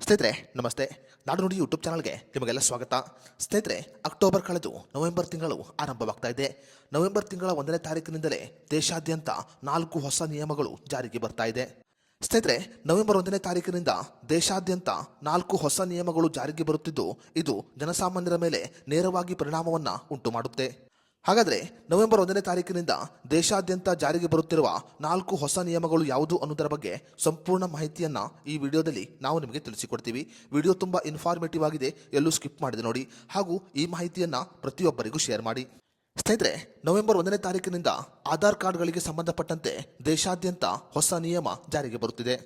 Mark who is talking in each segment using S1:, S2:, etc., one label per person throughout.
S1: ಸ್ನೇಹಿತರೆ ನಮಸ್ತೆ. ನಾಡು ನುಡಿ ಯೂಟ್ಯೂಬ್ ಚಾನಲ್ಗೆ ನಿಮಗೆಲ್ಲ ಸ್ವಾಗತ. ಸ್ನೇಹಿತರೆ, ಅಕ್ಟೋಬರ್ ಕಳೆದು ನವೆಂಬರ್ ತಿಂಗಳು ಆರಂಭವಾಗ್ತಾ ಇದೆ. ನವೆಂಬರ್ ತಿಂಗಳ 1ನೇ ತಾರೀಕಿನಿಂದಲೇ ದೇಶಾದ್ಯಂತ 4 ಹೊಸ ನಿಯಮಗಳು ಜಾರಿಗೆ ಬರ್ತಾ ಇದೆ. ಸ್ನೇಹಿತರೆ, ನವೆಂಬರ್ 1ನೇ ತಾರೀಕಿನಿಂದ ದೇಶಾದ್ಯಂತ 4 ಹೊಸ ನಿಯಮಗಳು ಜಾರಿಗೆ ಬರುತ್ತಿದ್ದು, ಇದು ಜನಸಾಮಾನ್ಯರ ಮೇಲೆ ನೇರವಾಗಿ ಪರಿಣಾಮವನ್ನು ಉಂಟು ಮಾಡುತ್ತೆ. ಹಾಗಾದರೆ ನವೆಂಬರ್ 1ನೇ ತಾರೀಕಿನಿಂದ ದೇಶಾದ್ಯಂತ ಜಾರಿಗೆ ಬರುತ್ತಿರುವ 4 ಹೊಸ ನಿಯಮಗಳು ಯಾವುದು ಅನ್ನೋದರ ಬಗ್ಗೆ ಸಂಪೂರ್ಣ ಮಾಹಿತಿಯನ್ನು ಈ ವಿಡಿಯೋದಲ್ಲಿ ನಾವು ನಿಮಗೆ ತಿಳಿಸಿಕೊಡ್ತೀವಿ. ವಿಡಿಯೋ ತುಂಬ ಇನ್ಫಾರ್ಮೇಟಿವ್ ಆಗಿದೆ, ಎಲ್ಲೂ ಸ್ಕಿಪ್ ಮಾಡಿದೆ ನೋಡಿ. ಹಾಗೂ ಈ ಮಾಹಿತಿಯನ್ನು ಪ್ರತಿಯೊಬ್ಬರಿಗೂ ಶೇರ್ ಮಾಡಿ. ಸ್ನೇಹಿತರೆ, ನವೆಂಬರ್ 1ನೇ ತಾರೀಕಿನಿಂದ ಆಧಾರ್ ಕಾರ್ಡ್ಗಳಿಗೆ ಸಂಬಂಧಪಟ್ಟಂತೆ ದೇಶಾದ್ಯಂತ ಹೊಸ ನಿಯಮ ಜಾರಿಗೆ ಬರುತ್ತಿದೆ.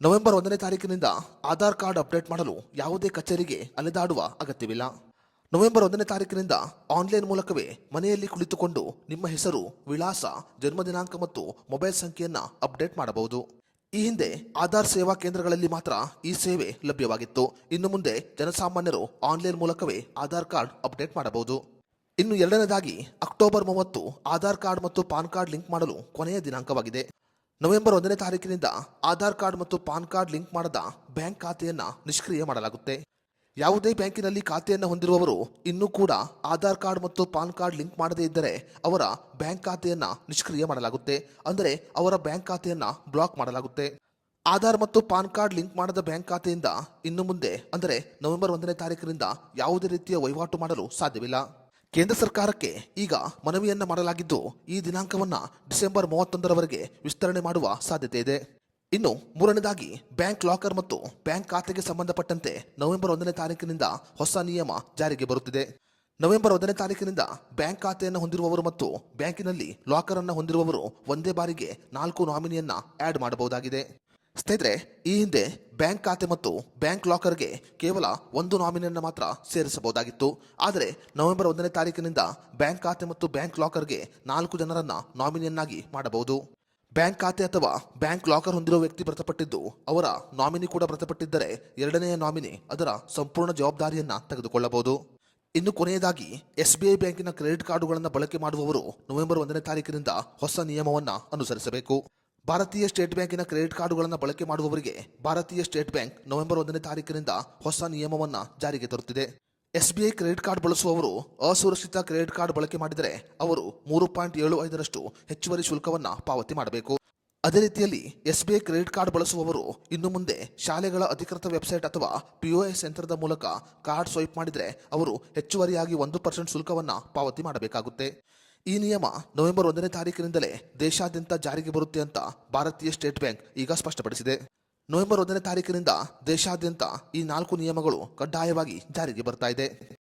S1: ನವೆಂಬರ್ 1ನೇ ತಾರೀಕಿನಿಂದ ಆಧಾರ್ ಕಾರ್ಡ್ ಅಪ್ಡೇಟ್ ಮಾಡಲು ಯಾವುದೇ ಕಚೇರಿಗೆ ಅಲೆದಾಡುವ ಅಗತ್ಯವಿಲ್ಲ. ನವೆಂಬರ್ 1ನೇ ತಾರೀಕಿನಿಂದ ಆನ್ಲೈನ್ ಮೂಲಕವೇ ಮನೆಯಲ್ಲಿ ಕುಳಿತುಕೊಂಡು ನಿಮ್ಮ ಹೆಸರು, ವಿಳಾಸ, ಜನ್ಮ ದಿನಾಂಕ ಮತ್ತು ಮೊಬೈಲ್ ಸಂಖ್ಯೆಯನ್ನು ಅಪ್ಡೇಟ್ ಮಾಡಬಹುದು. ಈ ಹಿಂದೆ ಆಧಾರ್ ಸೇವಾ ಕೇಂದ್ರಗಳಲ್ಲಿ ಮಾತ್ರ ಈ ಸೇವೆ ಲಭ್ಯವಾಗಿತ್ತು. ಇನ್ನು ಮುಂದೆ ಜನಸಾಮಾನ್ಯರು ಆನ್ಲೈನ್ ಮೂಲಕವೇ ಆಧಾರ್ ಕಾರ್ಡ್ ಅಪ್ಡೇಟ್ ಮಾಡಬಹುದು. ಇನ್ನು ಎರಡನೇದಾಗಿ ಅಕ್ಟೋಬರ್ 30 ಆಧಾರ್ ಕಾರ್ಡ್ ಮತ್ತು ಪಾನ್ ಕಾರ್ಡ್ ಲಿಂಕ್ ಮಾಡಲು ಕೊನೆಯ ದಿನಾಂಕವಾಗಿದೆ. ನವೆಂಬರ್ 1ನೇ ತಾರೀಕಿನಿಂದ ಆಧಾರ್ ಕಾರ್ಡ್ ಮತ್ತು ಪಾನ್ ಕಾರ್ಡ್ ಲಿಂಕ್ ಮಾಡದ ಬ್ಯಾಂಕ್ ಖಾತೆಯನ್ನು ನಿಷ್ಕ್ರಿಯ ಮಾಡಲಾಗುತ್ತೆ. ಯಾವುದೇ ಬ್ಯಾಂಕಿನಲ್ಲಿ ಖಾತೆಯನ್ನು ಹೊಂದಿರುವವರು ಇನ್ನೂ ಕೂಡ ಆಧಾರ್ ಕಾರ್ಡ್ ಮತ್ತು ಪಾನ್ ಕಾರ್ಡ್ ಲಿಂಕ್ ಮಾಡದೇ ಇದ್ದರೆ ಅವರ ಬ್ಯಾಂಕ್ ಖಾತೆಯನ್ನು ನಿಷ್ಕ್ರಿಯ ಮಾಡಲಾಗುತ್ತೆ. ಅಂದರೆ ಅವರ ಬ್ಯಾಂಕ್ ಖಾತೆಯನ್ನು ಬ್ಲಾಕ್ ಮಾಡಲಾಗುತ್ತೆ. ಆಧಾರ್ ಮತ್ತು ಪಾನ್ ಕಾರ್ಡ್ ಲಿಂಕ್ ಮಾಡದ ಬ್ಯಾಂಕ್ ಖಾತೆಯಿಂದ ಇನ್ನು ಮುಂದೆ ಅಂದರೆ ನವೆಂಬರ್ 1ನೇ ತಾರೀಕಿನಿಂದ ಯಾವುದೇ ರೀತಿಯ ವಹಿವಾಟು ಮಾಡಲು ಸಾಧ್ಯವಿಲ್ಲ. ಕೇಂದ್ರ ಸರ್ಕಾರಕ್ಕೆ ಈಗ ಮನವಿಯನ್ನ ಮಾಡಲಾಗಿದ್ದು, ಈ ದಿನಾಂಕವನ್ನು ಡಿಸೆಂಬರ್ 31ರವರೆಗೆ ವಿಸ್ತರಣೆ ಮಾಡುವ ಸಾಧ್ಯತೆ ಇದೆ. ಇನ್ನು ಮೂರನೇದಾಗಿ ಬ್ಯಾಂಕ್ ಲಾಕರ್ ಮತ್ತು ಬ್ಯಾಂಕ್ ಖಾತೆಗೆ ಸಂಬಂಧಪಟ್ಟಂತೆ ನವೆಂಬರ್ 1ನೇ ತಾರೀಕಿನಿಂದ ಹೊಸ ನಿಯಮ ಜಾರಿಗೆ ಬರುತ್ತಿದೆ. ನವೆಂಬರ್ 1ನೇ ತಾರೀಕಿನಿಂದ ಬ್ಯಾಂಕ್ ಖಾತೆಯನ್ನು ಹೊಂದಿರುವವರು ಮತ್ತು ಬ್ಯಾಂಕಿನಲ್ಲಿ ಲಾಕರ್ ಅನ್ನು ಹೊಂದಿರುವವರು ಒಂದೇ ಬಾರಿಗೆ 4 ನಾಮಿನಿಯನ್ನ ಆಡ್ ಮಾಡಬಹುದಾಗಿದೆ. ಸ್ನೇಹಿತರೆ, ಈ ಹಿಂದೆ ಬ್ಯಾಂಕ್ ಖಾತೆ ಮತ್ತು ಬ್ಯಾಂಕ್ ಲಾಕರ್ಗೆ ಕೇವಲ 1 ನಾಮಿನಿಯನ್ನು ಮಾತ್ರ ಸೇರಿಸಬಹುದಾಗಿತ್ತು. ಆದರೆ ನವೆಂಬರ್ 1ನೇ ತಾರೀಕಿನಿಂದ ಬ್ಯಾಂಕ್ ಖಾತೆ ಮತ್ತು ಬ್ಯಾಂಕ್ ಲಾಕರ್ಗೆ 4 ಜನರನ್ನ ನಾಮಿನಿಯನ್ನಾಗಿ ಮಾಡಬಹುದು. ಬ್ಯಾಂಕ್ ಖಾತೆ ಅಥವಾ ಬ್ಯಾಂಕ್ ಲಾಕರ್ ಹೊಂದಿರುವ ವ್ಯಕ್ತಿ ಮೃತಪಟ್ಟಿದ್ದು, ಅವರ ನಾಮಿನಿ ಕೂಡ ಮೃತಪಟ್ಟಿದ್ದರೆ ಎರಡನೆಯ ನಾಮಿನಿ ಅದರ ಸಂಪೂರ್ಣ ಜವಾಬ್ದಾರಿಯನ್ನ ತೆಗೆದುಕೊಳ್ಳಬಹುದು. ಇನ್ನು ಕೊನೆಯದಾಗಿ SBI ಬ್ಯಾಂಕಿನ ಕ್ರೆಡಿಟ್ ಕಾರ್ಡುಗಳನ್ನು ಬಳಕೆ ಮಾಡುವವರು ನವೆಂಬರ್ 1ನೇ ತಾರೀಕಿನಿಂದ ಹೊಸ ನಿಯಮವನ್ನು ಅನುಸರಿಸಬೇಕು. ಭಾರತೀಯ ಸ್ಟೇಟ್ ಬ್ಯಾಂಕಿನ ಕ್ರೆಡಿಟ್ ಕಾರ್ಡುಗಳನ್ನು ಬಳಕೆ ಮಾಡುವವರಿಗೆ ಭಾರತೀಯ ಸ್ಟೇಟ್ ಬ್ಯಾಂಕ್ ನವೆಂಬರ್ 1ನೇ ತಾರೀಕಿನಿಂದ ಹೊಸ ನಿಯಮವನ್ನು ಜಾರಿಗೆ ತರುತ್ತಿದೆ. SBI ಕ್ರೆಡಿಟ್ ಕಾರ್ಡ್ ಬಳಸುವವರು ಅಸುರಕ್ಷಿತ ಕ್ರೆಡಿಟ್ ಕಾರ್ಡ್ ಬಳಕೆ ಮಾಡಿದರೆ ಅವರು 3.75ರಷ್ಟು ಹೆಚ್ಚುವರಿ ಶುಲ್ಕವನ್ನು ಪಾವತಿ ಮಾಡಬೇಕು. ಅದೇ ರೀತಿಯಲ್ಲಿ SBI ಕ್ರೆಡಿಟ್ ಕಾರ್ಡ್ ಬಳಸುವವರು ಇನ್ನು ಮುಂದೆ ಶಾಲೆಗಳ ಅಧಿಕೃತ ವೆಬ್ಸೈಟ್ ಅಥವಾ POS ಯಂತ್ರದ ಮೂಲಕ ಕಾರ್ಡ್ ಸ್ವೈಪ್ ಮಾಡಿದರೆ ಅವರು ಹೆಚ್ಚುವರಿಯಾಗಿ 1% ಶುಲ್ಕವನ್ನು ಪಾವತಿ ಮಾಡಬೇಕಾಗುತ್ತೆ. ಈ ನಿಯಮ ನವೆಂಬರ್ 1ನೇ ತಾರೀಕಿನಿಂದಲೇ ದೇಶಾದ್ಯಂತ ಜಾರಿಗೆ ಬರುತ್ತೆ ಅಂತ ಭಾರತೀಯ ಸ್ಟೇಟ್ ಬ್ಯಾಂಕ್ ಈಗ ಸ್ಪಷ್ಟಪಡಿಸಿದೆ. ನವೆಂಬರ್ 1ನೇ ತಾರೀಕಿನಿಂದ ದೇಶಾದ್ಯಂತ ಈ 4 ನಿಯಮಗಳು ಕಡ್ಡಾಯವಾಗಿ ಜಾರಿಗೆ ಬರ್ತಾ ಇದೆ.